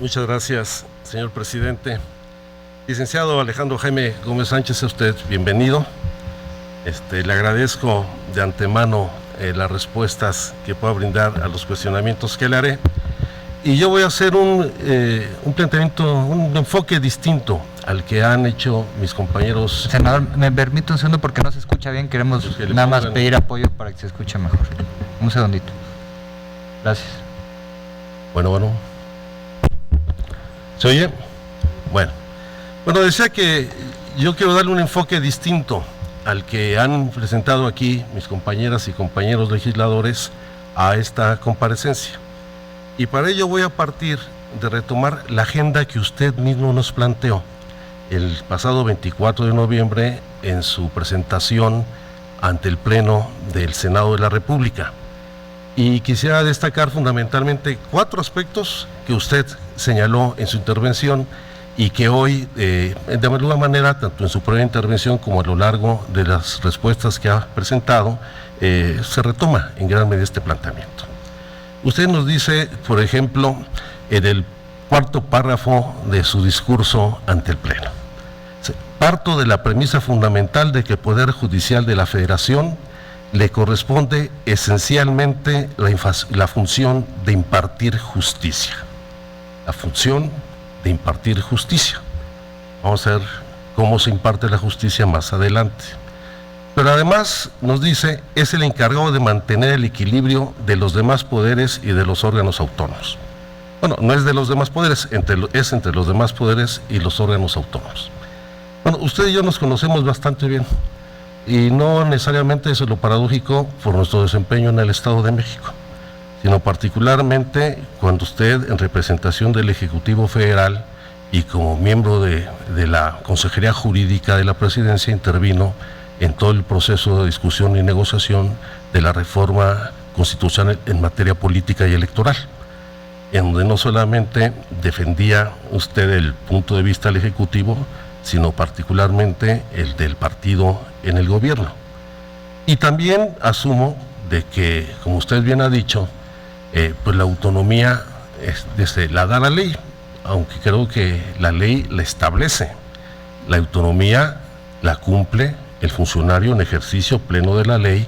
Muchas gracias, señor presidente. Licenciado Alejandro Jaime Gómez Sánchez, a usted bienvenido. Le agradezco de antemano las respuestas que pueda brindar a los cuestionamientos que le haré. Y yo voy a hacer un planteamiento, un enfoque distinto al que han hecho mis compañeros. Senador, me permite un segundo porque no se escucha bien. Queremos nada más pedir apoyo para que se escuche mejor. Un segundito. Gracias. Bueno. ¿Se oye? Bueno, decía que yo quiero darle un enfoque distinto al que han presentado aquí mis compañeras y compañeros legisladores a esta comparecencia. Y para ello voy a partir de retomar la agenda que usted mismo nos planteó el pasado 24 de noviembre en su presentación ante el Pleno del Senado de la República. Y quisiera destacar fundamentalmente 4 aspectos que usted señaló en su intervención y que hoy, de alguna manera, tanto en su primera intervención como a lo largo de las respuestas que ha presentado, se retoma en gran medida este planteamiento. Usted nos dice, por ejemplo, en el 4º párrafo de su discurso ante el Pleno: parto de la premisa fundamental de que el Poder Judicial de la Federación le corresponde esencialmente la función de impartir justicia. La función de impartir justicia. Vamos a ver cómo se imparte la justicia más adelante. Pero además nos dice, es el encargado de mantener el equilibrio de los demás poderes y de los órganos autónomos. Bueno, no es de los demás poderes, es entre los demás poderes y los órganos autónomos. Bueno, usted y yo nos conocemos bastante bien. Y no necesariamente eso es lo paradójico por nuestro desempeño en el Estado de México, sino particularmente cuando usted, en representación del Ejecutivo Federal y como miembro de la Consejería Jurídica de la Presidencia, intervino en todo el proceso de discusión y negociación de la reforma constitucional en materia política y electoral, en donde no solamente defendía usted el punto de vista del Ejecutivo, sino particularmente el del partido en el gobierno. Y también asumo de que, como usted bien ha dicho, pues la autonomía la da la ley, aunque creo que la ley la establece. La autonomía la cumple el funcionario en ejercicio pleno de la ley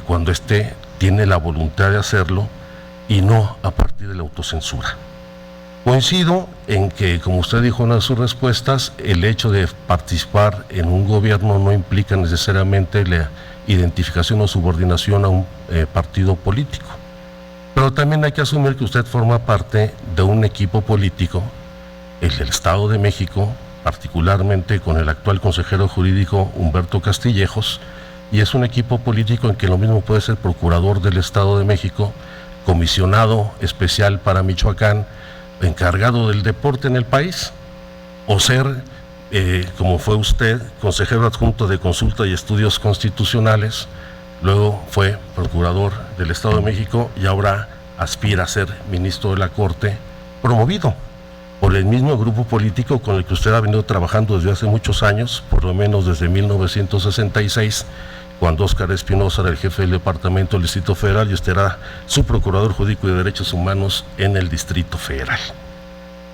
cuando éste tiene la voluntad de hacerlo y no a partir de la autocensura. Coincido en que, como usted dijo en una de sus respuestas, el hecho de participar en un gobierno no implica necesariamente la identificación o subordinación a un partido político. Pero también hay que asumir que usted forma parte de un equipo político, el del Estado de México, particularmente con el actual consejero jurídico Humberto Castillejos, y es un equipo político en que lo mismo puede ser procurador del Estado de México, comisionado especial para Michoacán, encargado del deporte en el país, o ser, como fue usted, consejero adjunto de Consulta y Estudios Constitucionales, luego fue procurador del Estado de México y ahora aspira a ser ministro de la Corte, promovido por el mismo grupo político con el que usted ha venido trabajando desde hace muchos años, por lo menos desde 1966, cuando Óscar Espinosa era el jefe del Departamento del Distrito Federal y usted era su Procurador Jurídico de Derechos Humanos en el Distrito Federal.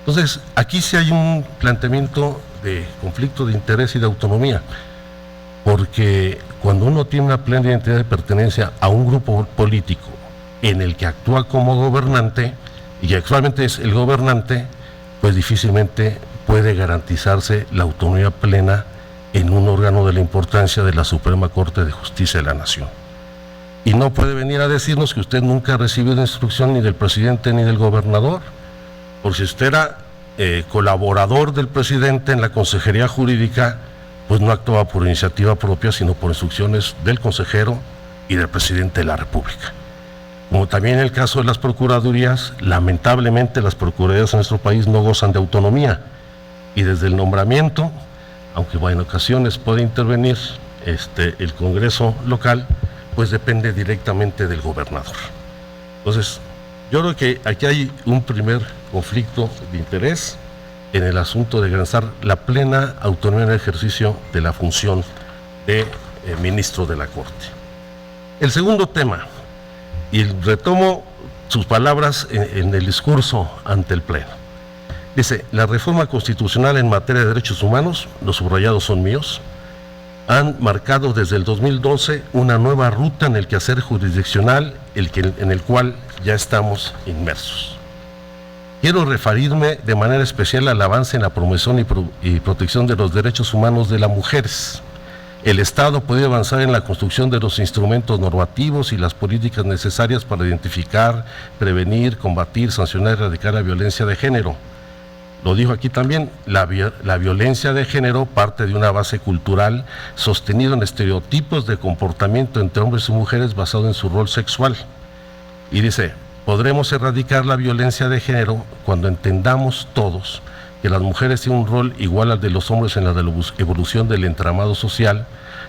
Entonces, aquí sí hay un planteamiento de conflicto de interés y de autonomía, porque cuando uno tiene una plena identidad de pertenencia a un grupo político en el que actúa como gobernante, y que actualmente es el gobernante, pues difícilmente puede garantizarse la autonomía plena en un órgano de la importancia de la Suprema Corte de Justicia de la Nación. Y no puede venir a decirnos que usted nunca ha recibido instrucción ni del presidente ni del gobernador, porque si usted era colaborador del presidente en la Consejería Jurídica, pues no actuaba por iniciativa propia, sino por instrucciones del consejero y del presidente de la República. Como también en el caso de las procuradurías, lamentablemente las procuradurías en nuestro país no gozan de autonomía, y desde el nombramiento, aunque en ocasiones puede intervenir el Congreso local, pues depende directamente del gobernador. Entonces, yo creo que aquí hay un primer conflicto de interés en el asunto de garantizar la plena autonomía en el ejercicio de la función de ministro de la Corte. El segundo tema, y retomo sus palabras en el discurso ante el Pleno, Dice, la reforma constitucional en materia de derechos humanos, los subrayados son míos, han marcado desde el 2012 una nueva ruta en el quehacer jurisdiccional en el cual ya estamos inmersos. Quiero referirme de manera especial al avance en la promoción y protección de los derechos humanos de las mujeres. El Estado puede avanzar en la construcción de los instrumentos normativos y las políticas necesarias para identificar, prevenir, combatir, sancionar y erradicar la violencia de género. Lo dijo aquí también, la violencia de género parte de una base cultural sostenida en estereotipos de comportamiento entre hombres y mujeres basado en su rol sexual. Y dice, podremos erradicar la violencia de género cuando entendamos todos que las mujeres tienen un rol igual al de los hombres en la evolución del entramado social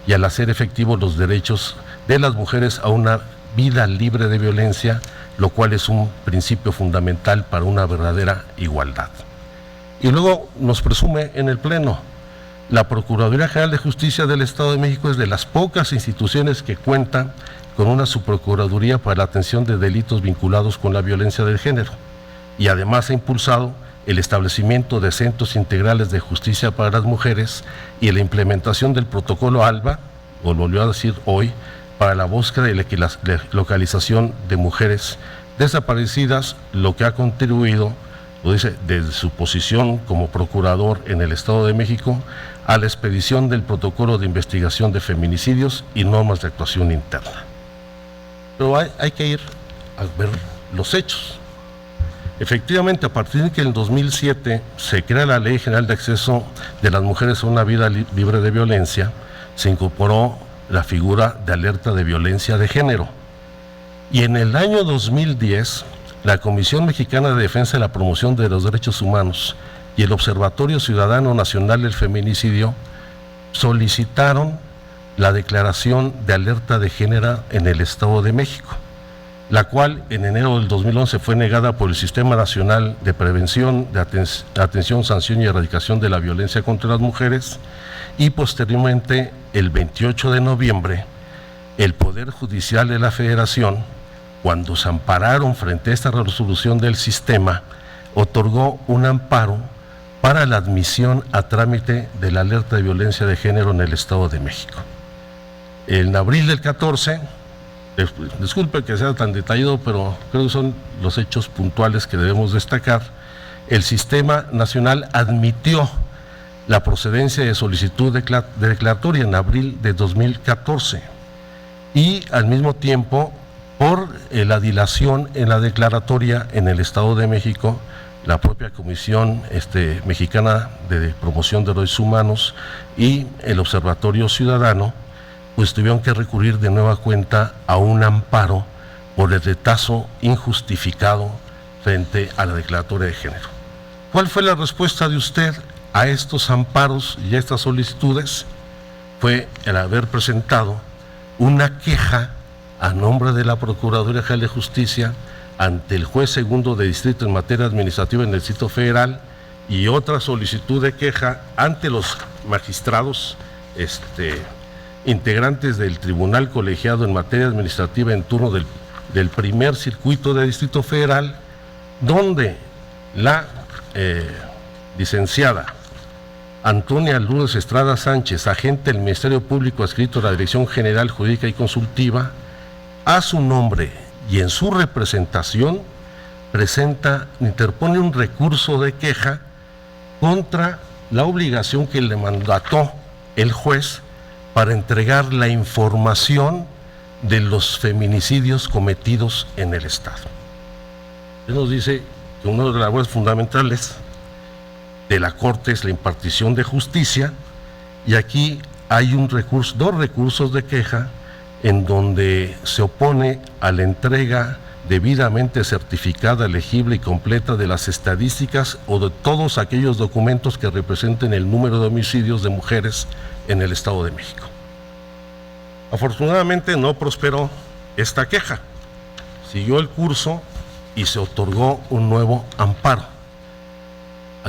y al hacer efectivos los derechos de las mujeres a una vida libre de violencia, lo cual es un principio fundamental para una verdadera igualdad. Y luego nos presume en el Pleno, la Procuraduría General de Justicia del Estado de México es de las pocas instituciones que cuentan con una subprocuraduría para la atención de delitos vinculados con la violencia de género, y además ha impulsado el establecimiento de centros integrales de justicia para las mujeres y la implementación del protocolo ALBA, o volvió a decir hoy, para la búsqueda y la localización de mujeres desaparecidas, lo que ha contribuido, lo dice, desde su posición como procurador en el Estado de México, a la expedición del protocolo de investigación de feminicidios y normas de actuación interna. Pero hay que ir a ver los hechos. Efectivamente, a partir de que en el 2007 se crea la Ley General de Acceso de las Mujeres a una Vida Libre de Violencia, se incorporó la figura de alerta de violencia de género. Y en el año 2010, la Comisión Mexicana de Defensa y la Promoción de los Derechos Humanos y el Observatorio Ciudadano Nacional del Feminicidio solicitaron la declaración de alerta de género en el Estado de México, la cual en enero del 2011 fue negada por el Sistema Nacional de Prevención, de Atención, Sanción y Erradicación de la Violencia contra las Mujeres, y posteriormente, el 28 de noviembre, el Poder Judicial de la Federación, cuando se ampararon frente a esta resolución del sistema, otorgó un amparo para la admisión a trámite de la alerta de violencia de género en el Estado de México. En abril del 14, disculpe que sea tan detallado, pero creo que son los hechos puntuales que debemos destacar, el Sistema Nacional admitió la procedencia de solicitud declaratoria en abril de 2014 y al mismo tiempo, por la dilación en la declaratoria en el Estado de México, la propia Comisión Mexicana de Promoción de Derechos Humanos y el Observatorio Ciudadano, pues tuvieron que recurrir de nueva cuenta a un amparo por el retraso injustificado frente a la declaratoria de género. ¿Cuál fue la respuesta de usted a estos amparos y a estas solicitudes? Fue el haber presentado una queja a nombre de la Procuraduría General de Justicia ante el juez segundo de distrito en materia administrativa en el Distrito Federal y otra solicitud de queja ante los magistrados integrantes del Tribunal Colegiado en materia administrativa en turno del primer circuito de Distrito Federal, donde la licenciada Antonia Lourdes Estrada Sánchez, agente del Ministerio Público adscrito a la Dirección General Jurídica y Consultiva, a su nombre y en su representación interpone un recurso de queja contra la obligación que le mandató el juez para entregar la información de los feminicidios cometidos en el Estado. Él nos dice que una de las labores fundamentales de la Corte es la impartición de justicia, y aquí hay dos recursos de queja en donde se opone a la entrega debidamente certificada, legible y completa de las estadísticas o de todos aquellos documentos que representen el número de homicidios de mujeres en el Estado de México. Afortunadamente no prosperó esta queja, siguió el curso y se otorgó un nuevo amparo,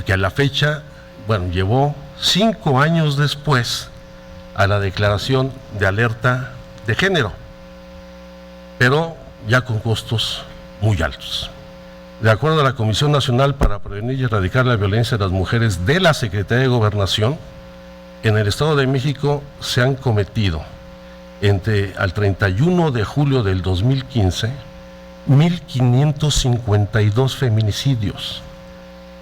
que a la fecha, llevó 5 años después a la declaración de alerta de género, pero ya con costos muy altos. De acuerdo a la Comisión Nacional para Prevenir y Erradicar la Violencia de las Mujeres de la Secretaría de Gobernación, en el Estado de México se han cometido al 31 de julio del 2015 1.552 feminicidios,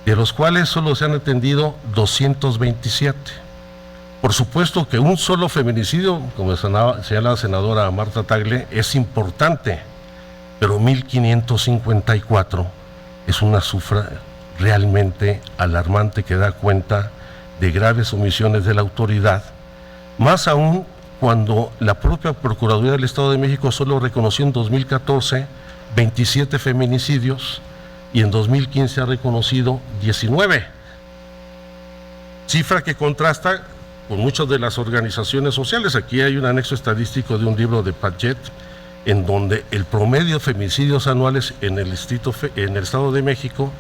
de los cuales solo se han atendido 227. Por supuesto que un solo feminicidio, como señala la senadora Marta Tagle, es importante, pero 1.554 es una cifra realmente alarmante que da cuenta de graves omisiones de la autoridad, más aún cuando la propia Procuraduría del Estado de México solo reconoció en 2014 27 feminicidios y en 2015 ha reconocido 19, cifra que contrasta con muchas de las organizaciones sociales. Aquí hay un anexo estadístico de un libro de Paget, en donde el promedio de feminicidios anuales en el Estado de México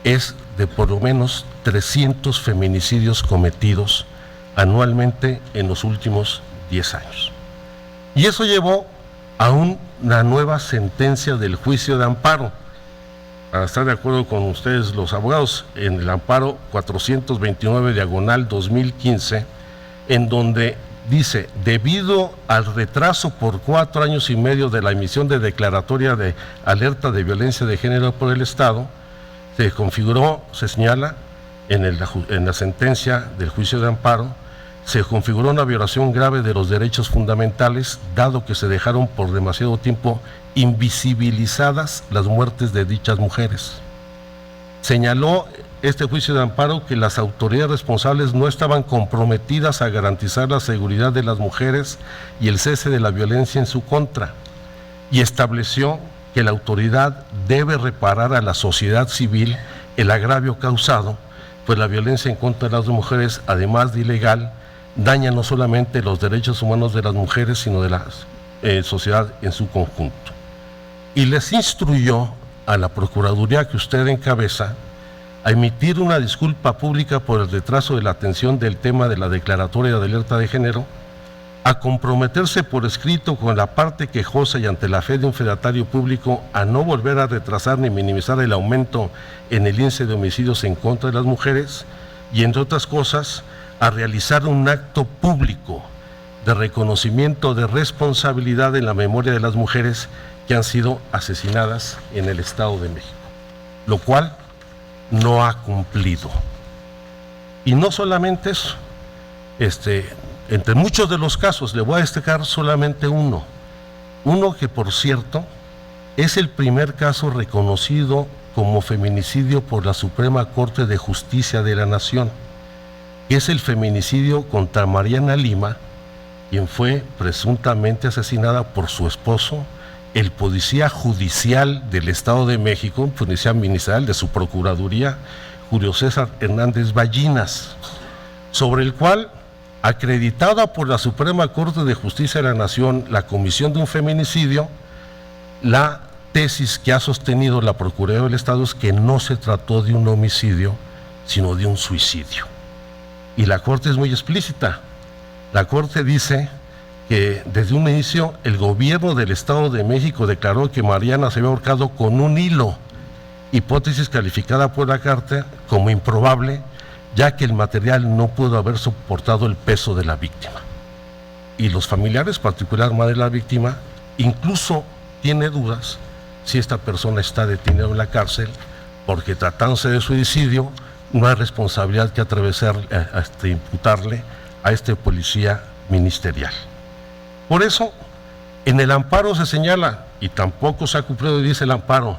es de por lo menos 300 feminicidios cometidos anualmente en los últimos 10 años. Y eso llevó a una nueva sentencia del juicio de amparo. Para estar de acuerdo con ustedes, los abogados, en el amparo 429/2015, en donde dice: debido al retraso por 4 años y medio de la emisión de declaratoria de alerta de violencia de género por el Estado, se configuró, se señala en la sentencia del juicio de amparo, se configuró una violación grave de los derechos fundamentales, dado que se dejaron por demasiado tiempo invisibilizadas las muertes de dichas mujeres. Señaló este juicio de amparo que las autoridades responsables no estaban comprometidas a garantizar la seguridad de las mujeres y el cese de la violencia en su contra, y estableció que la autoridad debe reparar a la sociedad civil el agravio causado, pues la violencia en contra de las mujeres, además de ilegal, daña no solamente los derechos humanos de las mujeres, sino de la sociedad en su conjunto. Y les instruyó a la Procuraduría que usted encabeza a emitir una disculpa pública por el retraso de la atención del tema de la declaratoria de alerta de género, a comprometerse por escrito con la parte quejosa y ante la fe de un fedatario público a no volver a retrasar ni minimizar el aumento en el índice de homicidios en contra de las mujeres, y entre otras cosas, a realizar un acto público de reconocimiento de responsabilidad en la memoria de las mujeres que han sido asesinadas en el Estado de México, lo cual no ha cumplido. Y no solamente eso, entre muchos de los casos, le voy a destacar solamente uno que, por cierto, es el primer caso reconocido como feminicidio por la Suprema Corte de Justicia de la Nación, que es el feminicidio contra Mariana Lima, quien fue presuntamente asesinada por su esposo, el policía judicial del Estado de México, policía ministerial de su Procuraduría, Julio César Hernández Ballinas, sobre el cual, acreditada por la Suprema Corte de Justicia de la Nación, la comisión de un feminicidio, la tesis que ha sostenido la Procuraduría del Estado es que no se trató de un homicidio, sino de un suicidio. Y la Corte es muy explícita. La Corte dice que desde un inicio el gobierno del Estado de México declaró que Mariana se había ahorcado con un hilo, hipótesis calificada por la Corte como improbable, ya que el material no pudo haber soportado el peso de la víctima. Y los familiares, particularmente de la víctima, incluso tiene dudas si esta persona está detenida en la cárcel, porque tratándose de suicidio, no hay responsabilidad que imputarle a este policía ministerial. Por eso, en el amparo se señala, y tampoco se ha cumplido, dice el amparo,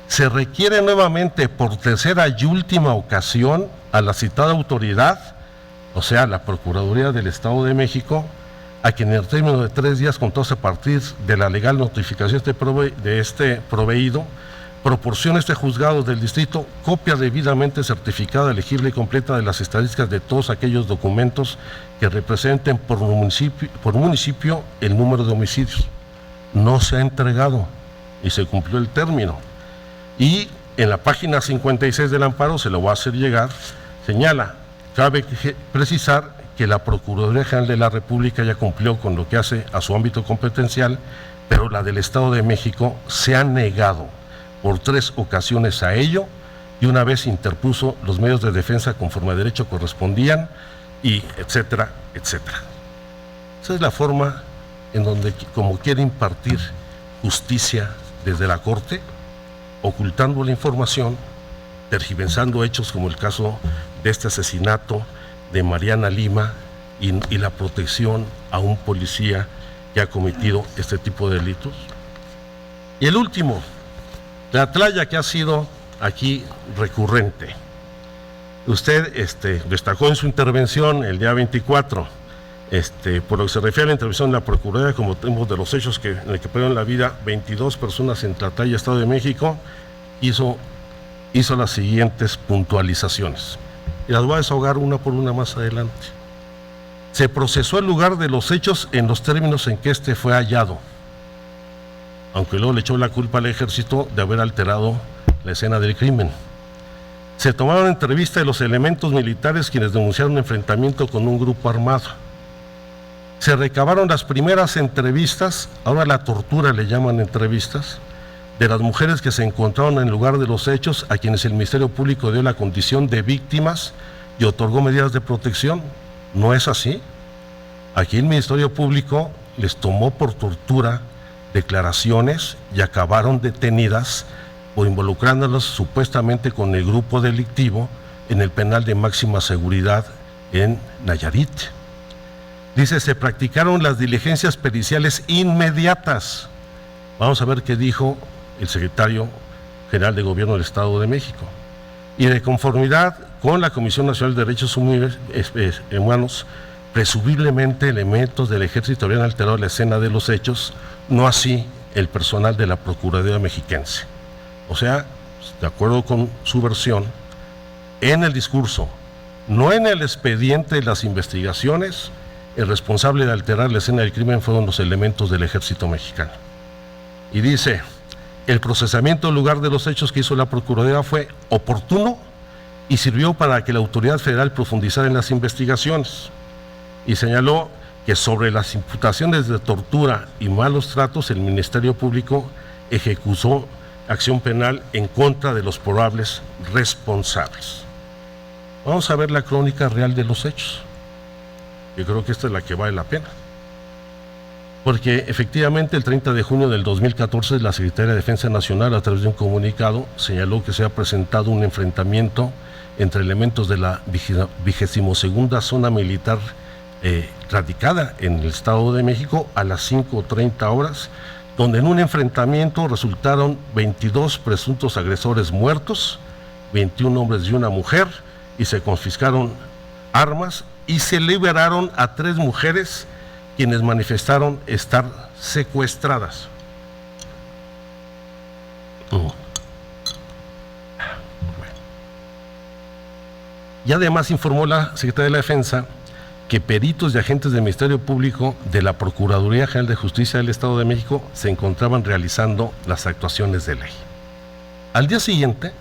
se requiere nuevamente por tercera y última ocasión a la citada autoridad, o sea, la Procuraduría del Estado de México, a quien en el término de 3 días contados a partir de la legal notificación de este proveído, proporciona este juzgado del distrito copia debidamente certificada, legible y completa de las estadísticas de todos aquellos documentos que representen por municipio el número de homicidios. No se ha entregado y se cumplió el término. Y en la página 56 del amparo, se lo voy a hacer llegar, señala, cabe precisar que la Procuraduría General de la República ya cumplió con lo que hace a su ámbito competencial, pero la del Estado de México se ha negado por 3 ocasiones a ello, y una vez interpuso los medios de defensa conforme a derecho correspondían, y etcétera, etcétera. Esa es la forma en donde, como quiere impartir justicia desde la Corte, ocultando la información, tergiversando hechos como el caso de este asesinato de Mariana Lima y la protección a un policía que ha cometido este tipo de delitos. Y el último, la atlaya que ha sido aquí recurrente. Usted destacó en su intervención el día 24, por lo que se refiere a la intervención de la Procuraduría como motivo de los hechos en el que perdieron la vida 22 personas en Tlatlaya, Estado de México, hizo las siguientes puntualizaciones. Y las voy a desahogar una por una más adelante. Se procesó el lugar de los hechos en los términos en que fue hallado, aunque luego le echó la culpa al ejército de haber alterado la escena del crimen. Se tomaron entrevistas de los elementos militares quienes denunciaron un enfrentamiento con un grupo armado. Se recabaron las primeras entrevistas, ahora la tortura le llaman entrevistas, de las mujeres que se encontraron en el lugar de los hechos, a quienes el Ministerio Público dio la condición de víctimas y otorgó medidas de protección. ¿No es así? Aquí el Ministerio Público les tomó por tortura declaraciones y acabaron detenidas o involucrándolas supuestamente con el grupo delictivo en el penal de máxima seguridad en Nayarit. Dice, se practicaron las diligencias periciales inmediatas. Vamos a ver qué dijo el secretario general de Gobierno del Estado de México. Y de conformidad con la Comisión Nacional de Derechos Humanos, presumiblemente elementos del ejército habían alterado la escena de los hechos, no así el personal de la Procuraduría Mexiquense. O sea, de acuerdo con su versión, en el discurso, no en el expediente de las investigaciones, el responsable de alterar la escena del crimen fueron los elementos del ejército mexicano. Y dice, el procesamiento del lugar de los hechos que hizo la Procuraduría fue oportuno y sirvió para que la autoridad federal profundizara en las investigaciones. Y señaló que sobre las imputaciones de tortura y malos tratos, el Ministerio Público ejecutó acción penal en contra de los probables responsables. Vamos a ver la crónica real de los hechos. Yo creo que esta es la que vale la pena. Porque efectivamente el 30 de junio del 2014 la Secretaría de Defensa Nacional, a través de un comunicado, señaló que se ha presentado un enfrentamiento entre elementos de la 22ª Zona Militar radicada en el Estado de México a las 5:30 horas, donde en un enfrentamiento resultaron 22 presuntos agresores muertos, 21 hombres y una mujer, y se confiscaron armas y se liberaron a 3 mujeres quienes manifestaron estar secuestradas. Y además informó la Secretaría de la Defensa que peritos y agentes del Ministerio Público de la Procuraduría General de Justicia del Estado de México se encontraban realizando las actuaciones de ley. Al día siguiente,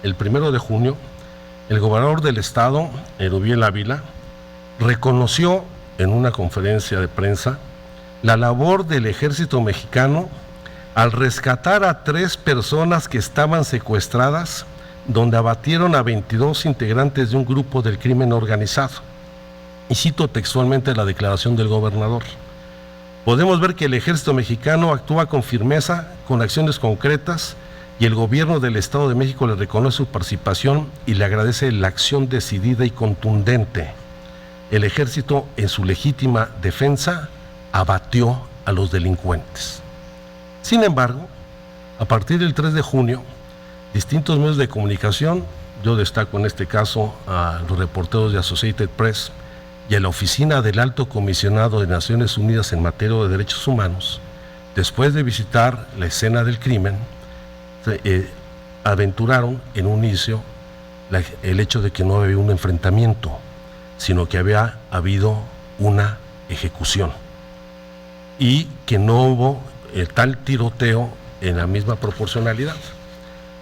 el 1 de junio, el gobernador del estado, Erubiel Ávila, reconoció en una conferencia de prensa la labor del ejército mexicano al rescatar a 3 personas que estaban secuestradas, donde abatieron a 22 integrantes de un grupo del crimen organizado. Y cito textualmente la declaración del gobernador: podemos ver que el ejército mexicano actúa con firmeza, con acciones concretas, y el gobierno del Estado de México le reconoce su participación y le agradece la acción decidida y contundente. El ejército, en su legítima defensa, abatió a los delincuentes. Sin embargo, a partir del 3 de junio, distintos medios de comunicación, yo destaco en este caso a los reporteros de Associated Press y a la Oficina del Alto Comisionado de Naciones Unidas en materia de derechos humanos, después de visitar la escena del crimen, aventuraron en un inicio el hecho de que no había un enfrentamiento, sino que había habido una ejecución y que no hubo tal tiroteo en la misma proporcionalidad.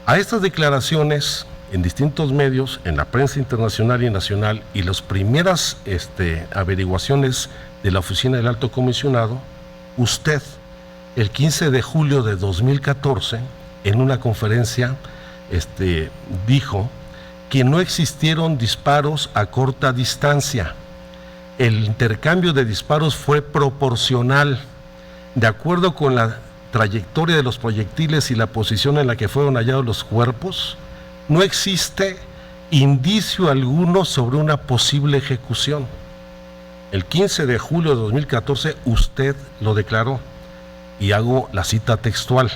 A estas declaraciones en distintos medios, en la prensa internacional y nacional, y las primeras averiguaciones de la Oficina del Alto Comisionado, usted, el 15 de julio de 2014, en una conferencia dijo que no existieron disparos a corta distancia. El intercambio de disparos fue proporcional, de acuerdo con la trayectoria de los proyectiles y la posición en la que fueron hallados los cuerpos. No existe indicio alguno sobre una posible ejecución. El 15 de julio de 2014 usted lo declaró, y hago la cita textual.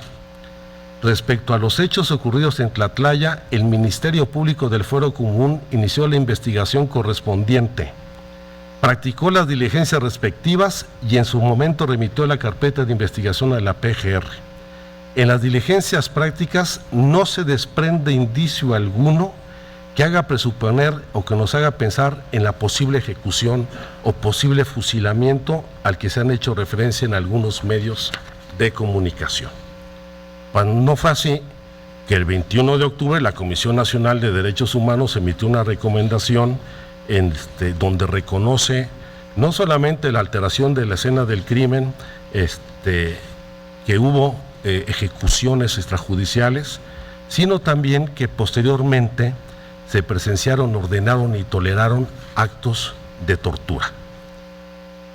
Respecto a los hechos ocurridos en Tlatlaya, el Ministerio Público del Fuero Común inició la investigación correspondiente, practicó las diligencias respectivas y en su momento remitió la carpeta de investigación a la PGR. En las diligencias prácticas no se desprende indicio alguno que haga presuponer o que nos haga pensar en la posible ejecución o posible fusilamiento al que se han hecho referencia en algunos medios de comunicación. Cuando no fue así, que el 21 de octubre la Comisión Nacional de Derechos Humanos emitió una recomendación donde reconoce no solamente la alteración de la escena del crimen, que hubo ejecuciones extrajudiciales, sino también que posteriormente se presenciaron, ordenaron y toleraron actos de tortura.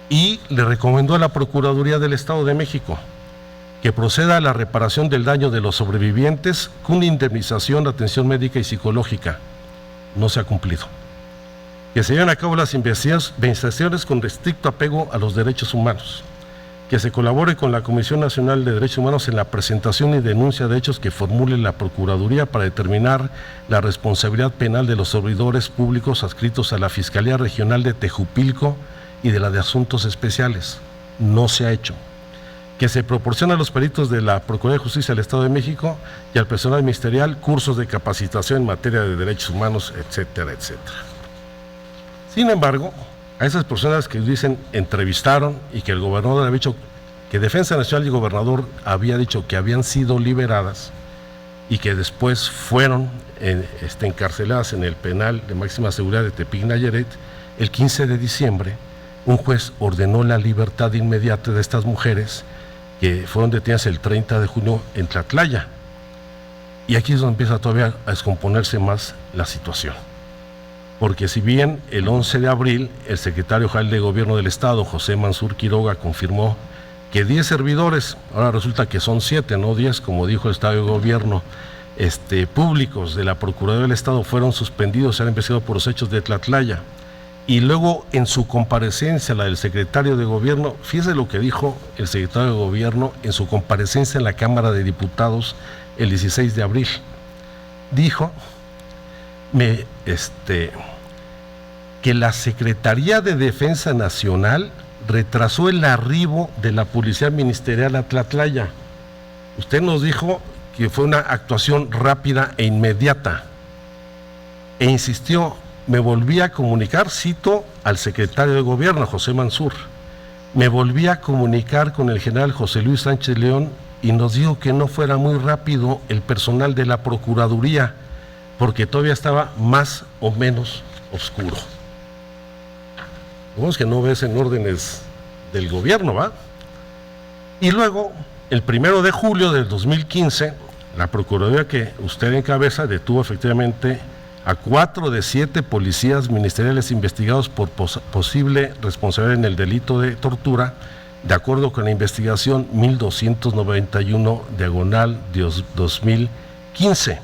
Y le recomendó a la Procuraduría del Estado de México que proceda a la reparación del daño de los sobrevivientes con indemnización, atención médica y psicológica. No se ha cumplido. Que se lleven a cabo las investigaciones con estricto apego a los derechos humanos. Que se colabore con la Comisión Nacional de Derechos Humanos en la presentación y denuncia de hechos que formule la Procuraduría para determinar la responsabilidad penal de los servidores públicos adscritos a la Fiscalía Regional de Tejupilco y de la de Asuntos Especiales. No se ha hecho. Que se proporcione a los peritos de la Procuraduría de Justicia del Estado de México y al personal ministerial cursos de capacitación en materia de derechos humanos, etcétera, etcétera. Sin embargo, a esas personas que dicen entrevistaron y que el gobernador había dicho, que Defensa Nacional y el gobernador había dicho que habían sido liberadas y que después fueron encarceladas en el penal de máxima seguridad de Tepic Nayarit, el 15 de diciembre, un juez ordenó la libertad inmediata de estas mujeres que fueron detenidas el 30 de junio en Tlatlaya. Y aquí es donde empieza todavía a descomponerse más la situación. Porque si bien el 11 de abril el secretario general de Gobierno del Estado, José Mansur Quiroga, confirmó que 10 servidores, ahora resulta que son 7, no 10, como dijo el Estado de Gobierno, públicos de la Procuraduría del Estado fueron suspendidos, se han investigado por los hechos de Tlatlaya. Y luego en su comparecencia, la del secretario de Gobierno, fíjese lo que dijo el secretario de Gobierno en su comparecencia en la Cámara de Diputados el 16 de abril. Dijo que la Secretaría de Defensa Nacional retrasó el arribo de la Policía Ministerial a Tlatlaya. Usted nos dijo que fue una actuación rápida e inmediata. E insistió, me volví a comunicar, cito al secretario de Gobierno, José Mansur, me volví a comunicar con el general José Luis Sánchez León y nos dijo que no fuera muy rápido el personal de la Procuraduría, porque todavía estaba más o menos oscuro. Vemos que no ves en órdenes del gobierno, ¿va? Y luego, el 1 de julio del 2015, la Procuraduría que usted encabeza detuvo efectivamente a 4 de 7 policías ministeriales investigados por posible responsabilidad en el delito de tortura, de acuerdo con la investigación 1291/2015.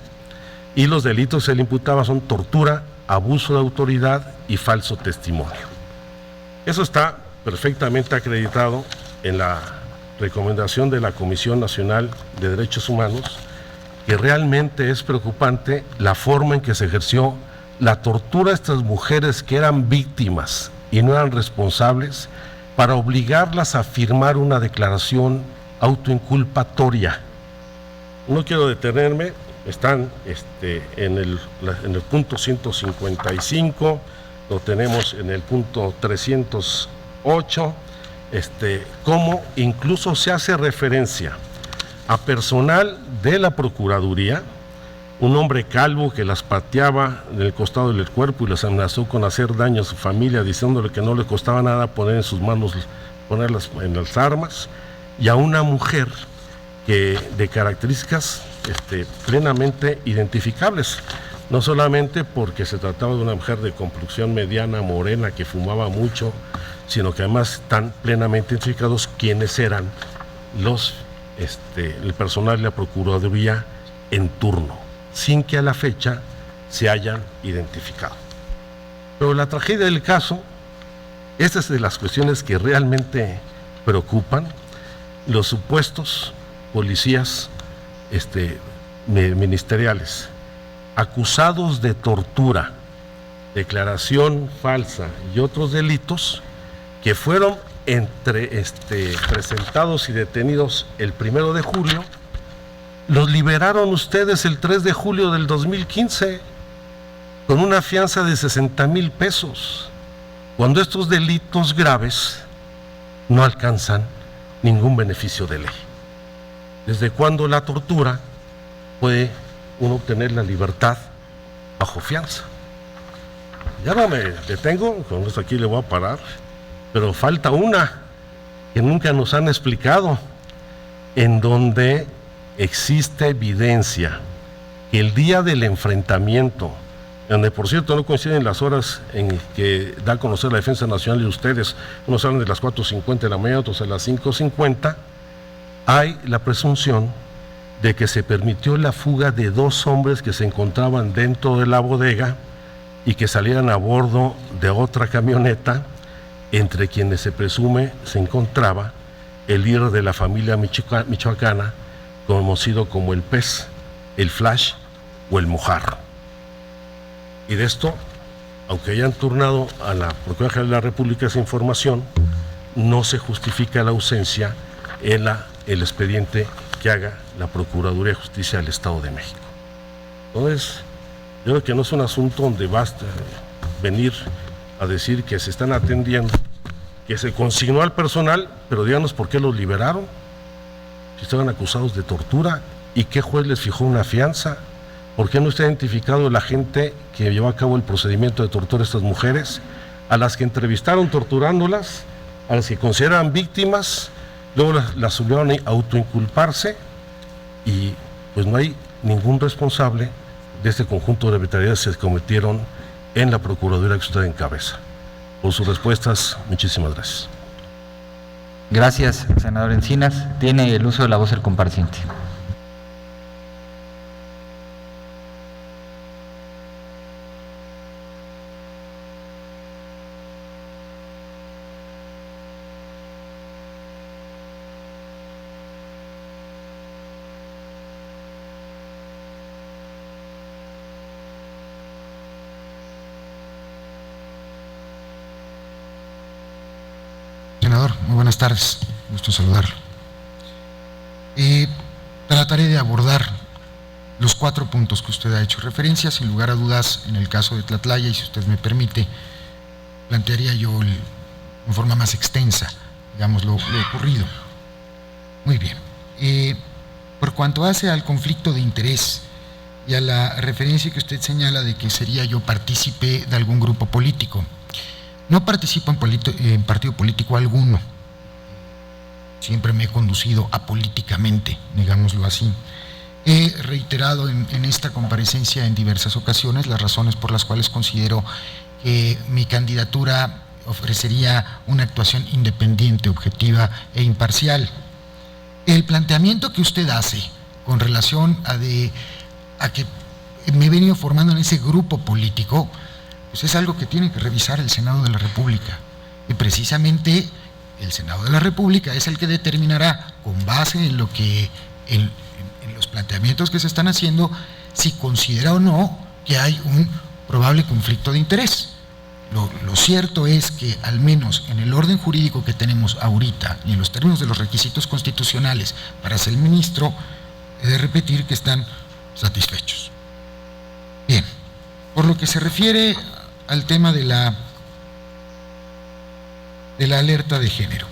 Y los delitos que se le imputaba son tortura, abuso de autoridad y falso testimonio. Eso está perfectamente acreditado en la recomendación de la Comisión Nacional de Derechos Humanos, que realmente es preocupante la forma en que se ejerció la tortura a estas mujeres que eran víctimas y no eran responsables, para obligarlas a firmar una declaración autoinculpatoria. No quiero detenerme, están en el punto 155, lo tenemos en el punto 308, cómo incluso se hace referencia a personal de la Procuraduría, un hombre calvo que las pateaba en el costado del cuerpo y les amenazó con hacer daño a su familia, diciéndole que no le costaba nada poner en sus manos, ponerlas en las armas, y a una mujer que de características plenamente identificables, no solamente porque se trataba de una mujer de complexión mediana, morena, que fumaba mucho, sino que además están plenamente identificados quiénes eran el personal de la Procuraduría en turno, sin que a la fecha se hayan identificado. Pero la tragedia del caso, esta es de las cuestiones que realmente preocupan, los supuestos policías ministeriales acusados de tortura, declaración falsa y otros delitos que fueron presentados y detenidos el 1 de julio, los liberaron ustedes el 3 de julio del 2015 con una fianza de 60,000 pesos, cuando estos delitos graves no alcanzan ningún beneficio de ley. ¿Desde cuándo la tortura puede uno obtener la libertad bajo fianza? Ya no me detengo, con esto aquí le voy a parar, pero falta una que nunca nos han explicado, en donde existe evidencia que el día del enfrentamiento, donde por cierto no coinciden las horas en que da a conocer la Defensa Nacional y ustedes, unos hablan de las 4:50 de la mañana, otros a las 5:50, hay la presunción de que se permitió la fuga de 2 hombres que se encontraban dentro de la bodega y que salieran a bordo de otra camioneta, entre quienes se presume se encontraba el líder de la familia michoacana, conocido como el Pez, el Flash o el Mojarro. Y de esto, aunque hayan turnado a la Procuraduría General de la República esa información, no se justifica la ausencia en el expediente que haga la Procuraduría de Justicia del Estado de México. Entonces, yo creo que no es un asunto donde basta venir a decir que se están atendiendo, que se consignó al personal, pero díganos por qué los liberaron, si estaban acusados de tortura, y qué juez les fijó una fianza, por qué no está identificado el agente que llevó a cabo el procedimiento de tortura a estas mujeres, a las que entrevistaron torturándolas, a las que consideran víctimas, luego las subieron a autoinculparse, y pues no hay ningún responsable de este conjunto de arbitrariedades que se cometieron en la Procuraduría que usted encabeza. Por sus respuestas, muchísimas gracias. Gracias, senador Encinas. Tiene el uso de la voz el compareciente. Senador, muy buenas tardes, gusto saludarlo. Trataré de abordar los 4 puntos que usted ha hecho referencia. Sin lugar a dudas, en el caso de Tlatlaya, y si usted me permite, plantearía yo en forma más extensa, digamos, lo ocurrido. Muy bien. Por cuanto hace al conflicto de interés y a la referencia que usted señala de que sería yo partícipe de algún grupo político, no participo en partido político alguno. Siempre me he conducido apolíticamente, digámoslo así. He reiterado en esta comparecencia en diversas ocasiones las razones por las cuales considero que mi candidatura ofrecería una actuación independiente, objetiva e imparcial. El planteamiento que usted hace con relación a que me he venido formando en ese grupo político, pues es algo que tiene que revisar el Senado de la República. Y precisamente el Senado de la República es el que determinará, con base en en los planteamientos que se están haciendo, si considera o no que hay un probable conflicto de interés. Lo cierto es que, al menos en el orden jurídico que tenemos ahorita y en los términos de los requisitos constitucionales para ser ministro, he de repetir que están satisfechos. Bien, por lo que se refiere al tema de la alerta de género,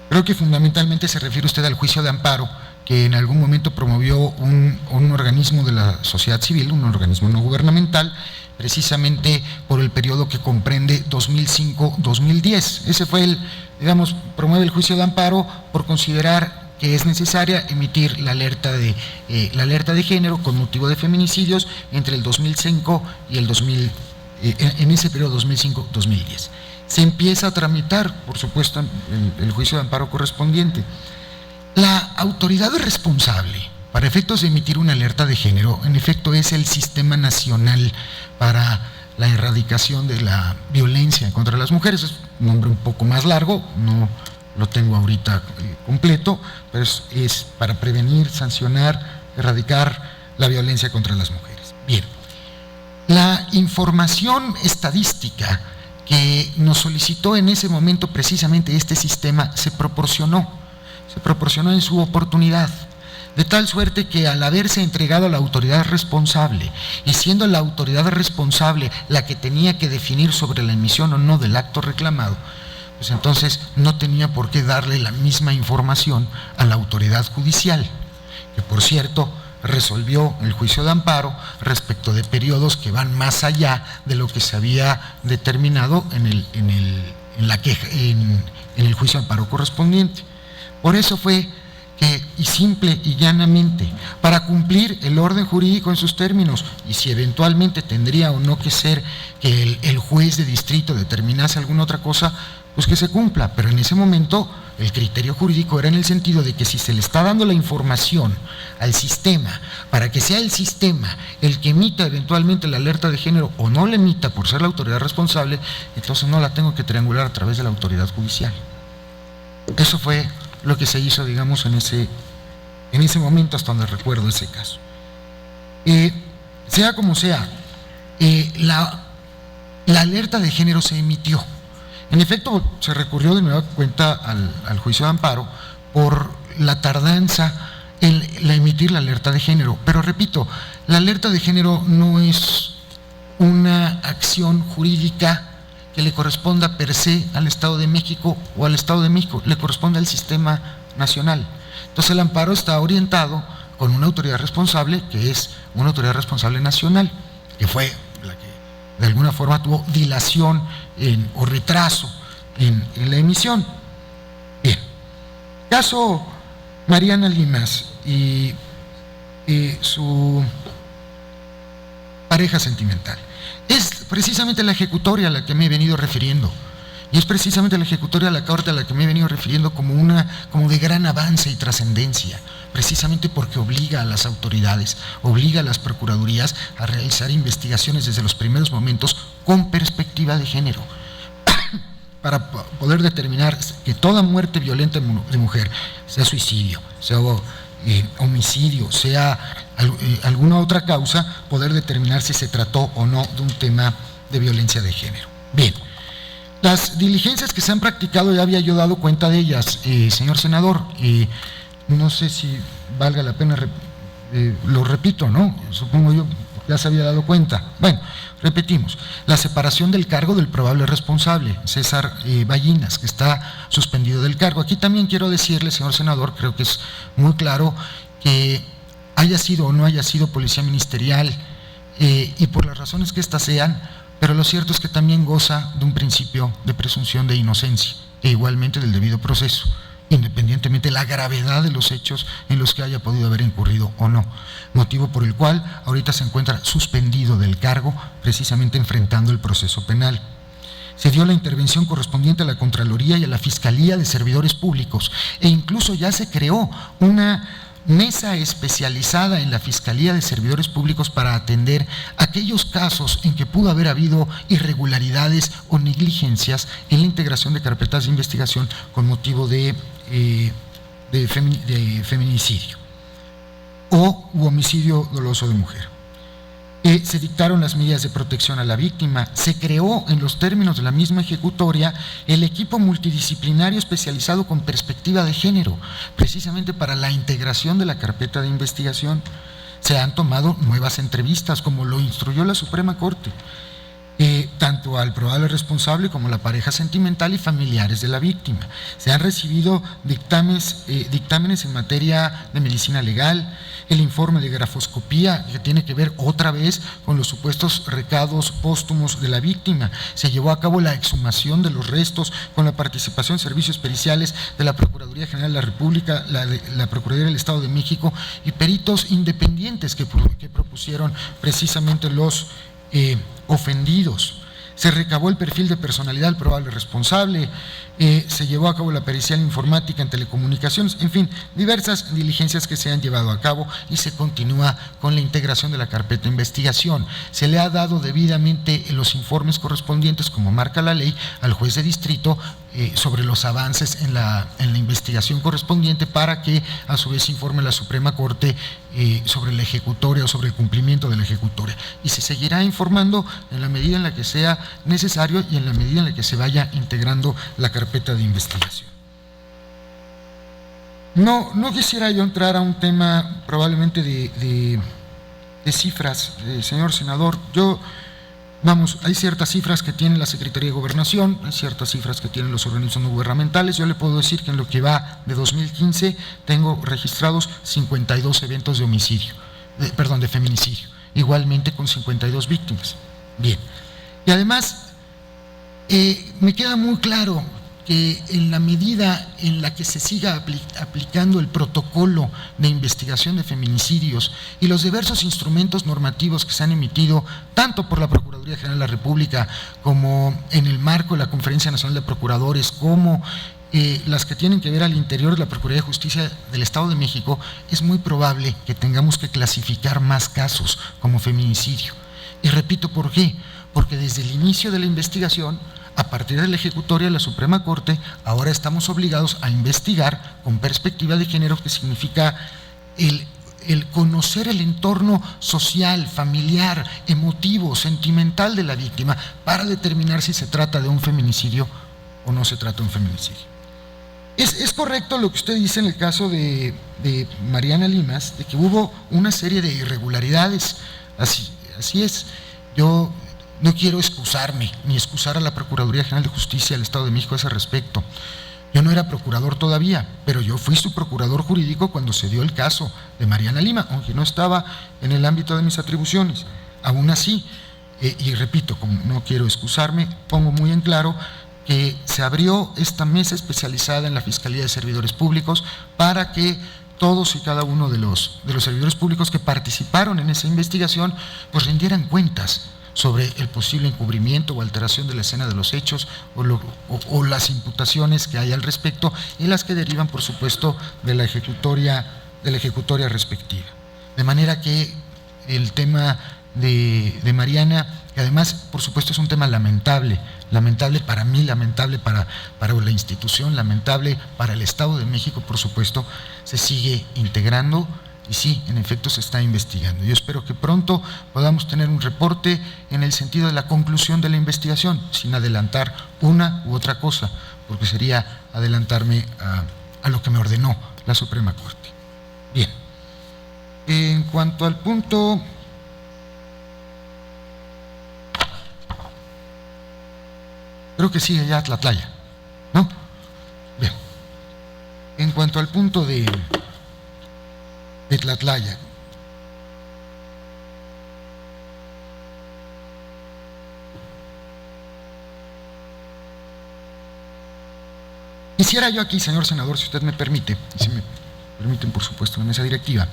creo que fundamentalmente se refiere usted al juicio de amparo que en algún momento promovió un organismo de la sociedad civil, un organismo no gubernamental, precisamente por el periodo que comprende 2005-2010. Ese fue promueve el juicio de amparo por considerar que es necesaria emitir la alerta de género con motivo de feminicidios entre el 2005 y el 2000, en ese periodo 2005-2010. Se empieza a tramitar, por supuesto, el juicio de amparo correspondiente. La autoridad responsable para efectos de emitir una alerta de género, en efecto, es el Sistema Nacional para la Erradicación de la Violencia contra las Mujeres. Es un nombre un poco más largo, no lo tengo ahorita completo, pero es para prevenir, sancionar, erradicar la violencia contra las mujeres. Bien, la información estadística que nos solicitó en ese momento precisamente este sistema se proporcionó en su oportunidad, de tal suerte que al haberse entregado a la autoridad responsable y siendo la autoridad responsable la que tenía que definir sobre la emisión o no del acto reclamado, pues entonces no tenía por qué darle la misma información a la autoridad judicial, que por cierto resolvió el juicio de amparo respecto de periodos que van más allá de lo que se había determinado en el juicio de amparo correspondiente. Por eso fue que, y simple y llanamente, para cumplir el orden jurídico en sus términos, y si eventualmente tendría o no que ser que el juez de distrito determinase alguna otra cosa, pues que se cumpla, pero en ese momento el criterio jurídico era en el sentido de que si se le está dando la información al sistema para que sea el sistema el que emita eventualmente la alerta de género o no la emita por ser la autoridad responsable, entonces no la tengo que triangular a través de la autoridad judicial. Eso fue lo que se hizo, digamos, en ese momento, hasta donde recuerdo ese caso. Sea como sea, la alerta de género se emitió. En efecto, se recurrió de nueva cuenta al juicio de amparo por la tardanza en emitir la alerta de género. Pero repito, la alerta de género no es una acción jurídica que le corresponda per se al Estado de México o al Estado de México, le corresponde al sistema nacional. Entonces el amparo está orientado con una autoridad responsable, que es una autoridad responsable nacional, que fue la que de alguna forma tuvo dilación o retraso en la emisión. Bien, caso Mariana Limas y su pareja sentimental. Es precisamente la ejecutoria a la que me he venido refiriendo, y es precisamente la ejecutoria a la Corte a la que me he venido refiriendo como de gran avance y trascendencia, precisamente porque obliga a las autoridades, obliga a las procuradurías a realizar investigaciones desde los primeros momentos con perspectiva de género, para poder determinar que toda muerte violenta de mujer, sea suicidio, sea homicidio, sea alguna otra causa, poder determinar si se trató o no de un tema de violencia de género. Bien, las diligencias que se han practicado ya había yo dado cuenta de ellas, señor senador, no sé si valga la pena, lo repito, ¿no? Supongo yo ya se había dado cuenta. Bueno, repetimos, la separación del cargo del probable responsable, César Ballinas, que está suspendido del cargo. Aquí también quiero decirle, señor senador, creo que es muy claro que haya sido o no haya sido policía ministerial, y por las razones que éstas sean, pero lo cierto es que también goza de un principio de presunción de inocencia, e igualmente del debido proceso, independientemente de la gravedad de los hechos en los que haya podido haber incurrido o no, motivo por el cual ahorita se encuentra suspendido del cargo, precisamente enfrentando el proceso penal. Se dio la intervención correspondiente a la Contraloría y a la Fiscalía de Servidores Públicos, e incluso ya se creó una mesa especializada en la Fiscalía de Servidores Públicos para atender aquellos casos en que pudo haber habido irregularidades o negligencias en la integración de carpetas de investigación con motivo de feminicidio u homicidio doloso de mujer. Se dictaron las medidas de protección a la víctima, se creó en los términos de la misma ejecutoria el equipo multidisciplinario especializado con perspectiva de género, precisamente para la integración de la carpeta de investigación. Se han tomado nuevas entrevistas, como lo instruyó la Suprema Corte. tanto al probable responsable como a la pareja sentimental y familiares de la víctima. Se han recibido dictámenes en materia de medicina legal, el informe de grafoscopía, que tiene que ver otra vez con los supuestos recados póstumos de la víctima. Se llevó a cabo la exhumación de los restos con la participación de servicios periciales de la Procuraduría General de la República, la Procuraduría del Estado de México y peritos independientes que propusieron precisamente los ofendidos. Se recabó el perfil de personalidad del probable responsable, se llevó a cabo la pericial informática en telecomunicaciones, en fin, diversas diligencias que se han llevado a cabo y se continúa con la integración de la carpeta de investigación. Se le ha dado debidamente los informes correspondientes, como marca la ley, al juez de distrito sobre los avances en la investigación correspondiente, para que a su vez informe la Suprema Corte sobre la ejecutoria o sobre el cumplimiento de la ejecutoria. Y se seguirá informando en la medida en la que sea necesario y en la medida en la que se vaya integrando la carpeta de investigación. No quisiera yo entrar a un tema probablemente de cifras, señor senador. Hay ciertas cifras que tiene la Secretaría de Gobernación, hay ciertas cifras que tienen los organismos no gubernamentales. Yo le puedo decir que en lo que va de 2015 tengo registrados 52 eventos de homicidio, de feminicidio, igualmente con 52 víctimas. Bien, y además me queda muy claro que en la medida en la que se siga aplicando el protocolo de investigación de feminicidios y los diversos instrumentos normativos que se han emitido tanto por la Procuraduría General de la República como en el marco de la Conferencia Nacional de Procuradores, como las que tienen que ver al interior de la Procuraduría de Justicia del Estado de México, es muy probable que tengamos que clasificar más casos como feminicidio. Y repito, ¿por qué? Porque desde el inicio de la investigación, a partir de la ejecutoria de la Suprema Corte, ahora estamos obligados a investigar con perspectiva de género, que significa el conocer el entorno social, familiar, emotivo, sentimental de la víctima, para determinar si se trata de un feminicidio o no se trata de un feminicidio. Es correcto lo que usted dice en el caso de Mariana Limas, de que hubo una serie de irregularidades. Así es. Yo no quiero excusarme, ni excusar a la Procuraduría General de Justicia del Estado de México a ese respecto. Yo no era procurador todavía, pero yo fui su procurador jurídico cuando se dio el caso de Mariana Lima, aunque no estaba en el ámbito de mis atribuciones. Aún así, y repito, como no quiero excusarme, pongo muy en claro que se abrió esta mesa especializada en la Fiscalía de Servidores Públicos para que todos y cada uno de los servidores públicos que participaron en esa investigación pues rindieran cuentas sobre el posible encubrimiento o alteración de la escena de los hechos o las imputaciones que hay al respecto, y las que derivan, por supuesto, de la ejecutoria respectiva. De manera que el tema de Mariana, que además, por supuesto, es un tema lamentable para mí, lamentable para la institución, lamentable para el Estado de México, por supuesto, se sigue integrando. Y sí, en efecto se está investigando. Yo espero que pronto podamos tener un reporte en el sentido de la conclusión de la investigación, sin adelantar una u otra cosa, porque sería adelantarme a lo que me ordenó la Suprema Corte. Bien, en cuanto al punto... Creo que sigue ya Tlatlaya, ¿no? Bien, en cuanto al punto de Tlatlaya. Quisiera yo aquí, señor senador, si usted me permite, y si me permiten, por supuesto, la mesa directiva,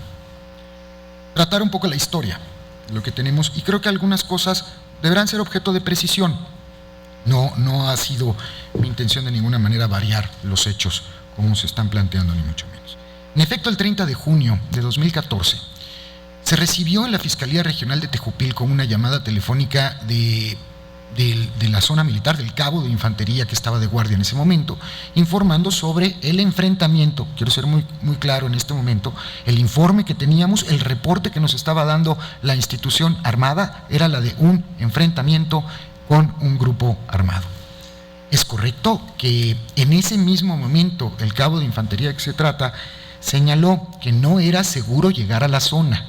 tratar un poco la historia de lo que tenemos, y creo que algunas cosas deberán ser objeto de precisión. No ha sido mi intención de ninguna manera variar los hechos como se están planteando, ni mucho menos. En efecto, el 30 de junio de 2014 se recibió en la Fiscalía Regional de Tejupilco una llamada telefónica de la zona militar, del cabo de infantería que estaba de guardia en ese momento, informando sobre el enfrentamiento. Quiero ser muy claro en este momento, el informe que teníamos, el reporte que nos estaba dando la institución armada, era la de un enfrentamiento con un grupo armado. Es correcto que en ese mismo momento el cabo de infantería que se trata señaló que no era seguro llegar a la zona.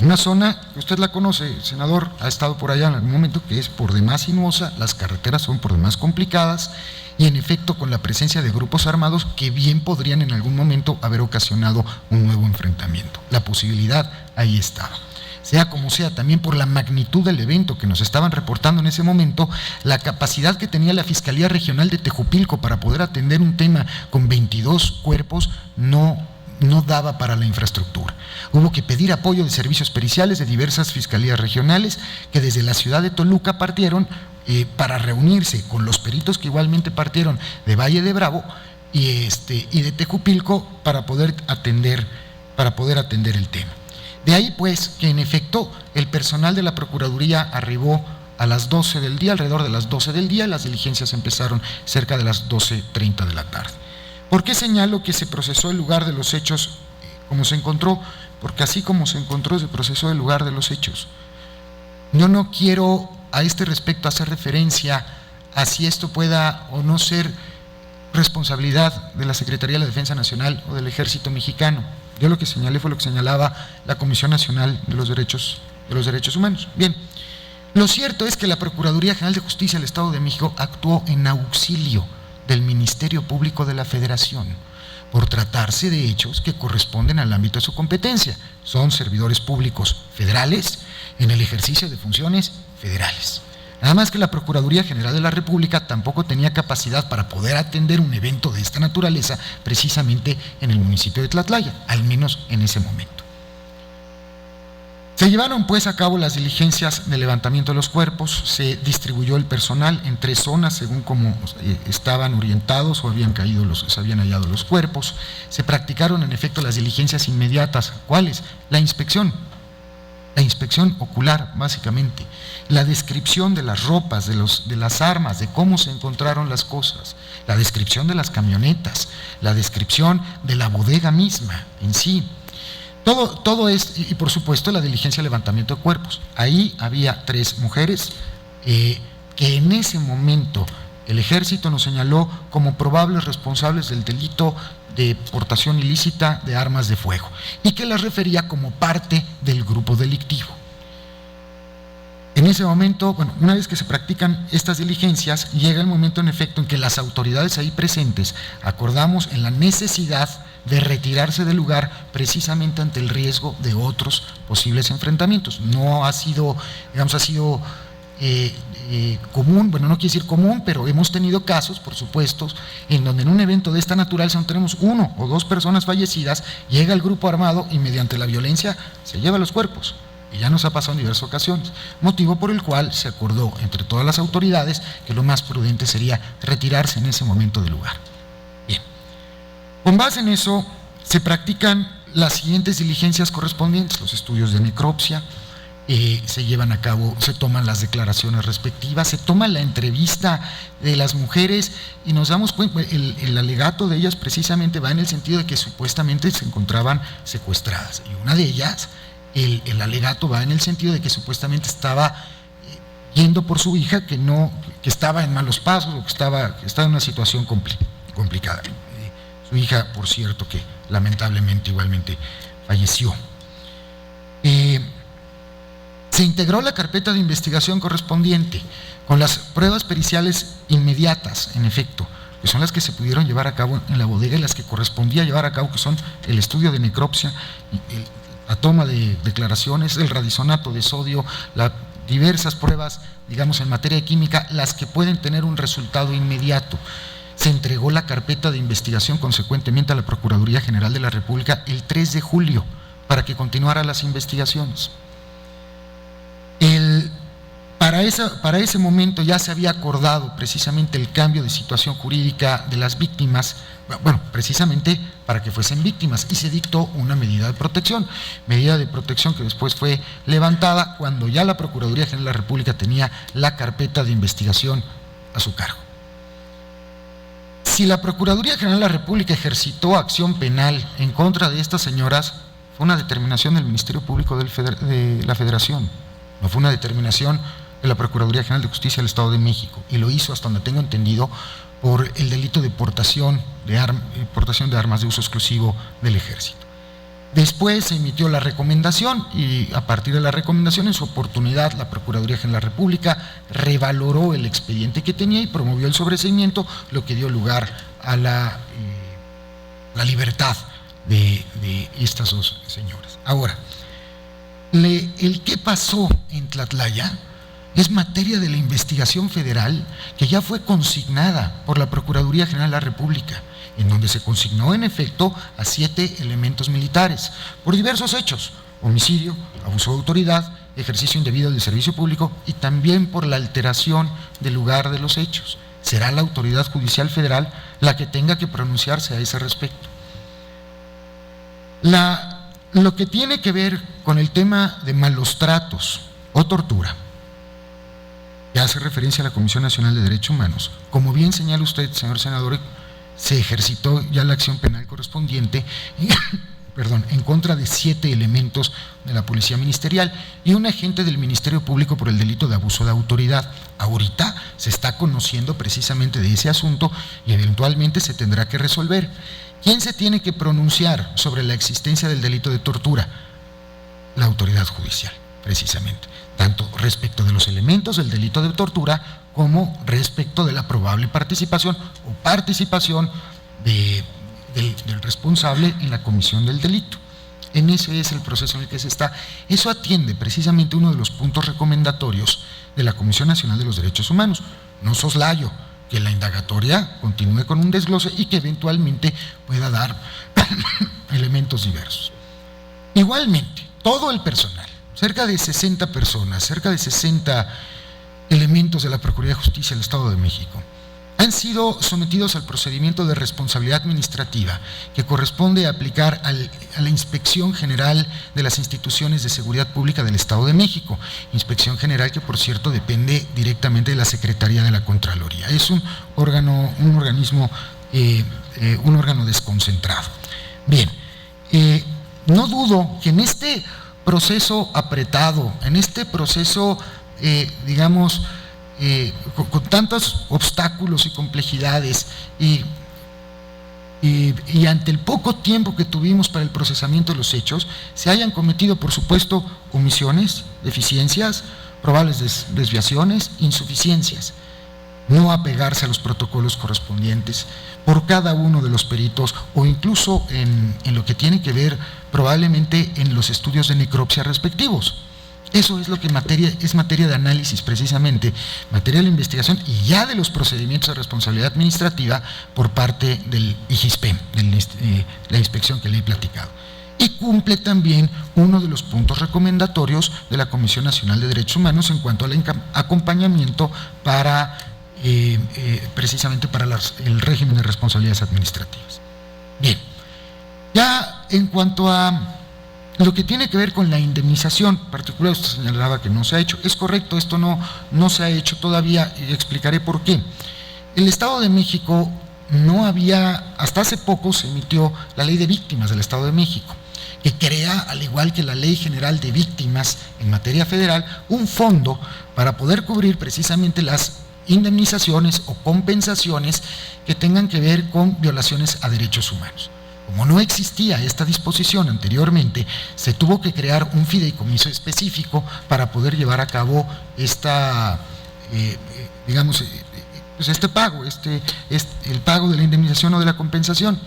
Una zona que usted la conoce, senador, ha estado por allá en algún momento, que es por demás sinuosa, las carreteras son por demás complicadas y en efecto con la presencia de grupos armados que bien podrían en algún momento haber ocasionado un nuevo enfrentamiento. La posibilidad ahí estaba. Sea como sea, también por la magnitud del evento que nos estaban reportando en ese momento, la capacidad que tenía la Fiscalía Regional de Tejupilco para poder atender un tema con 22 cuerpos no daba para la infraestructura. Hubo que pedir apoyo de servicios periciales de diversas fiscalías regionales que desde la ciudad de Toluca partieron para reunirse con los peritos que igualmente partieron de Valle de Bravo y de Tejupilco para poder atender el tema. De ahí pues que en efecto el personal de la Procuraduría arribó a las 12 del día, alrededor de las 12 del día, las diligencias empezaron cerca de las 12:30 de la tarde. ¿Por qué señalo que se procesó el lugar de los hechos como se encontró? Porque así como se encontró, se procesó el lugar de los hechos. Yo no quiero a este respecto hacer referencia a si esto pueda o no ser responsabilidad de la Secretaría de la Defensa Nacional o del Ejército Mexicano. Yo lo que señalé fue lo que señalaba la Comisión Nacional de los Derechos Humanos. Bien, lo cierto es que la Procuraduría General de Justicia del Estado de México actuó en auxilio del Ministerio Público de la Federación, por tratarse de hechos que corresponden al ámbito de su competencia. Son servidores públicos federales en el ejercicio de funciones federales. Nada más que la Procuraduría General de la República tampoco tenía capacidad para poder atender un evento de esta naturaleza precisamente en el municipio de Tlatlaya, al menos en ese momento. Se llevaron pues a cabo las diligencias de levantamiento de los cuerpos, se distribuyó el personal en 3 zonas según como estaban orientados o se habían hallado los cuerpos, se practicaron en efecto las diligencias inmediatas. ¿Cuáles? La inspección ocular básicamente, la descripción de las ropas, de las armas, de cómo se encontraron las cosas, la descripción de las camionetas, la descripción de la bodega misma en sí. Todo es, y por supuesto la diligencia de levantamiento de cuerpos. Ahí había 3 mujeres que en ese momento el ejército nos señaló como probables responsables del delito de portación ilícita de armas de fuego y que las refería como parte del grupo delictivo. En ese momento, una vez que se practican estas diligencias, llega el momento en efecto en que las autoridades ahí presentes acordamos en la necesidad de retirarse del lugar precisamente ante el riesgo de otros posibles enfrentamientos. No ha sido, digamos, común, no quiero decir común, pero hemos tenido casos, por supuesto, en donde en un evento de esta naturaleza donde tenemos 1 o 2 personas fallecidas, llega el grupo armado y mediante la violencia se lleva los cuerpos. Y ya nos ha pasado en diversas ocasiones, motivo por el cual se acordó entre todas las autoridades que lo más prudente sería retirarse en ese momento del lugar. Bien, con base en eso se practican las siguientes diligencias correspondientes, los estudios de necropsia, se llevan a cabo, se toman las declaraciones respectivas, se toma la entrevista de las mujeres y nos damos cuenta, el alegato de ellas precisamente va en el sentido de que supuestamente se encontraban secuestradas y una de ellas, el alegato va en el sentido de que supuestamente estaba yendo por su hija, que estaba en malos pasos o que estaba en una situación complicada. Su hija, por cierto, que lamentablemente igualmente falleció. Se integró la carpeta de investigación correspondiente con las pruebas periciales inmediatas, en efecto, que son las que se pudieron llevar a cabo en la bodega y las que correspondía llevar a cabo, que son el estudio de necropsia, la toma de declaraciones, el radisonato de sodio, diversas pruebas, digamos, en materia de química, las que pueden tener un resultado inmediato. Se entregó la carpeta de investigación consecuentemente a la Procuraduría General de la República el 3 de julio para que continuara las investigaciones. Para ese momento ya se había acordado precisamente el cambio de situación jurídica de las víctimas, precisamente para que fuesen víctimas, y se dictó una medida de protección que después fue levantada cuando ya la Procuraduría General de la República tenía la carpeta de investigación a su cargo. Si la Procuraduría General de la República ejercitó acción penal en contra de estas señoras, fue una determinación del Ministerio Público de la Federación, no fue una determinación de la Procuraduría General de Justicia del Estado de México, y lo hizo, hasta donde tengo entendido, por el delito de portación de armas de uso exclusivo del Ejército. Después se emitió la recomendación y a partir de la recomendación, en su oportunidad, la Procuraduría General de la República revaloró el expediente que tenía y promovió el sobreseimiento, lo que dio lugar a la libertad de estas dos señoras. Ahora, el qué pasó en Tlatlaya es materia de la investigación federal que ya fue consignada por la Procuraduría General de la República, en donde se consignó en efecto a 7 elementos militares por diversos hechos: homicidio, abuso de autoridad, ejercicio indebido del servicio público y también por la alteración del lugar de los hechos. Será la autoridad judicial federal la que tenga que pronunciarse a ese respecto. Lo que tiene que ver con el tema de malos tratos o tortura, que hace referencia a la Comisión Nacional de Derechos Humanos, como bien señala usted, señor senador, se ejercitó ya la acción penal correspondiente en contra de 7 elementos de la Policía Ministerial y un agente del Ministerio Público por el delito de abuso de autoridad. Ahorita se está conociendo precisamente de ese asunto y eventualmente se tendrá que resolver. ¿Quién se tiene que pronunciar sobre la existencia del delito de tortura? La autoridad judicial, precisamente, tanto respecto de los elementos del delito de tortura como respecto de la probable participación o participación del responsable en la comisión del delito. En ese es el proceso en el que se está. Eso atiende precisamente uno de los puntos recomendatorios de la Comisión Nacional de los Derechos Humanos. No soslayo que la indagatoria continúe con un desglose y que eventualmente pueda dar elementos diversos. Igualmente, todo el personal, cerca de 60 personas, cerca de 60 elementos de la Procuraduría de Justicia del Estado de México, han sido sometidos al procedimiento de responsabilidad administrativa que corresponde aplicar a la Inspección General de las Instituciones de Seguridad Pública del Estado de México, Inspección General que, por cierto, depende directamente de la Secretaría de la Contraloría. Es un órgano desconcentrado. Bien, no dudo que en este proceso apretado, en este proceso, con tantos obstáculos y complejidades y ante el poco tiempo que tuvimos para el procesamiento de los hechos, se hayan cometido, por supuesto, omisiones, deficiencias, probables desviaciones, insuficiencias. No apegarse a los protocolos correspondientes por cada uno de los peritos o incluso en lo que tiene que ver probablemente en los estudios de necropsia respectivos. Eso es lo que es materia de análisis precisamente, materia de la investigación y ya de los procedimientos de responsabilidad administrativa por parte del IGISPEM, de la inspección que le he platicado. Y cumple también uno de los puntos recomendatorios de la Comisión Nacional de Derechos Humanos en cuanto al acompañamiento para precisamente para el régimen de responsabilidades administrativas. Bien, ya en cuanto a lo que tiene que ver con la indemnización particular, usted señalaba que no se ha hecho. Es correcto, esto no se ha hecho todavía y explicaré por qué. El Estado de México no había, hasta hace poco se emitió la Ley de Víctimas del Estado de México, que crea, al igual que la Ley General de Víctimas en materia federal, un fondo para poder cubrir precisamente las indemnizaciones o compensaciones que tengan que ver con violaciones a derechos humanos. Como no existía esta disposición anteriormente, se tuvo que crear un fideicomiso específico para poder llevar a cabo este pago, el pago de la indemnización o de la compensación.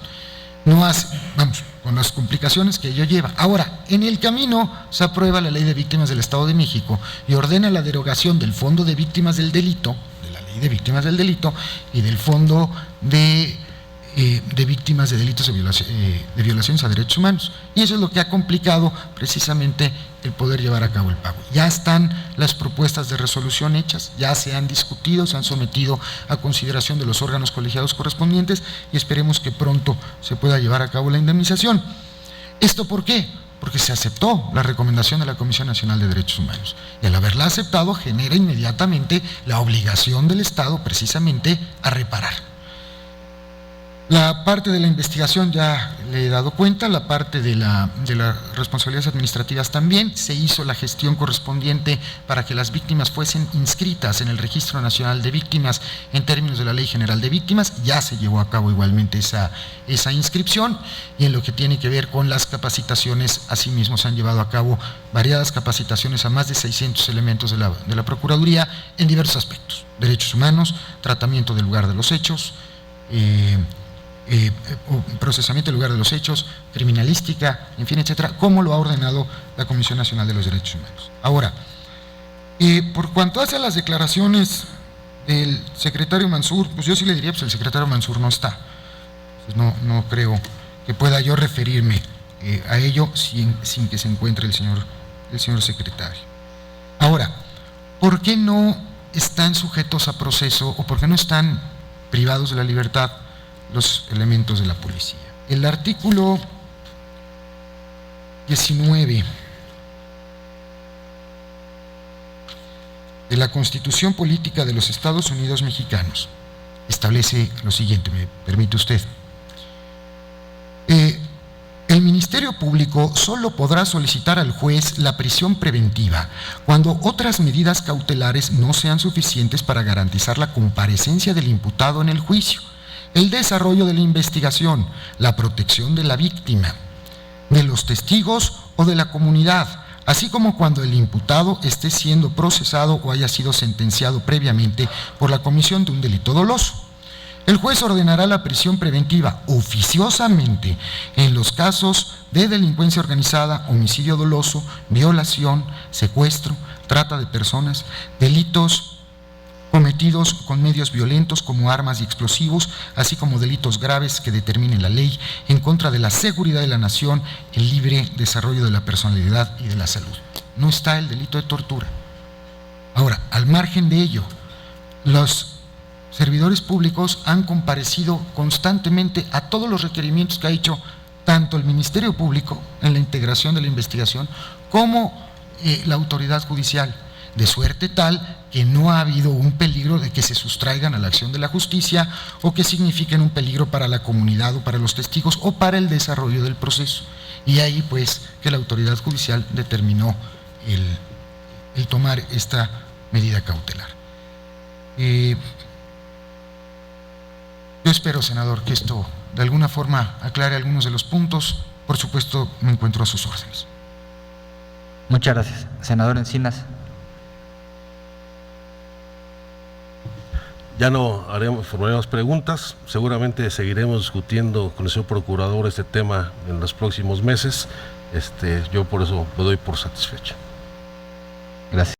Con las complicaciones que ello lleva. Ahora, en el camino se aprueba la Ley de Víctimas del Estado de México y ordena la derogación del Fondo de Víctimas del Delito, de la Ley de Víctimas del Delito y del Fondo de víctimas de delitos de violaciones a derechos humanos. Y eso es lo que ha complicado precisamente el poder llevar a cabo el pago. Ya están las propuestas de resolución hechas, ya se han discutido, se han sometido a consideración de los órganos colegiados correspondientes y esperemos que pronto se pueda llevar a cabo la indemnización. ¿Esto por qué? Porque se aceptó la recomendación de la Comisión Nacional de Derechos Humanos y al haberla aceptado genera inmediatamente la obligación del Estado precisamente a reparar. La parte de la investigación ya le he dado cuenta, la parte de las responsabilidades administrativas también. Se hizo la gestión correspondiente para que las víctimas fuesen inscritas en el Registro Nacional de Víctimas en términos de la Ley General de Víctimas. Ya se llevó a cabo igualmente esa inscripción, y en lo que tiene que ver con las capacitaciones, asimismo se han llevado a cabo variadas capacitaciones a más de 600 elementos de la Procuraduría en diversos aspectos: derechos humanos, tratamiento del lugar de los hechos, procesamiento del lugar de los hechos, criminalística, en fin, etcétera, como lo ha ordenado la Comisión Nacional de los Derechos Humanos. Ahora, por cuanto hace a las declaraciones del secretario Mansur, pues yo sí le diría, pues el secretario Mansur no está. Pues no creo que pueda yo referirme a ello sin que se encuentre el señor secretario. Ahora, ¿por qué no están sujetos a proceso o por qué no están privados de la libertad los elementos de la policía? El artículo 19 de la Constitución Política de los Estados Unidos Mexicanos establece lo siguiente, me permite usted. El Ministerio Público solo podrá solicitar al juez la prisión preventiva cuando otras medidas cautelares no sean suficientes para garantizar la comparecencia del imputado en el juicio, el desarrollo de la investigación, la protección de la víctima, de los testigos o de la comunidad, así como cuando el imputado esté siendo procesado o haya sido sentenciado previamente por la comisión de un delito doloso. El juez ordenará la prisión preventiva oficiosamente en los casos de delincuencia organizada, homicidio doloso, violación, secuestro, trata de personas, delitos cometidos con medios violentos como armas y explosivos, así como delitos graves que determine la ley en contra de la seguridad de la nación, el libre desarrollo de la personalidad y de la salud. No está el delito de tortura. Ahora, al margen de ello, los servidores públicos han comparecido constantemente a todos los requerimientos que ha hecho tanto el Ministerio Público en la integración de la investigación como la autoridad judicial, de suerte tal que no ha habido un peligro de que se sustraigan a la acción de la justicia o que signifiquen un peligro para la comunidad o para los testigos o para el desarrollo del proceso. Y ahí pues que la autoridad judicial determinó el tomar esta medida cautelar. Yo espero, senador, que esto de alguna forma aclare algunos de los puntos. Por supuesto, me encuentro a sus órdenes. Muchas gracias. Senador Encinas. Ya no formaremos preguntas, seguramente seguiremos discutiendo con el señor procurador este tema en los próximos meses. Yo por eso lo doy por satisfecho. Gracias.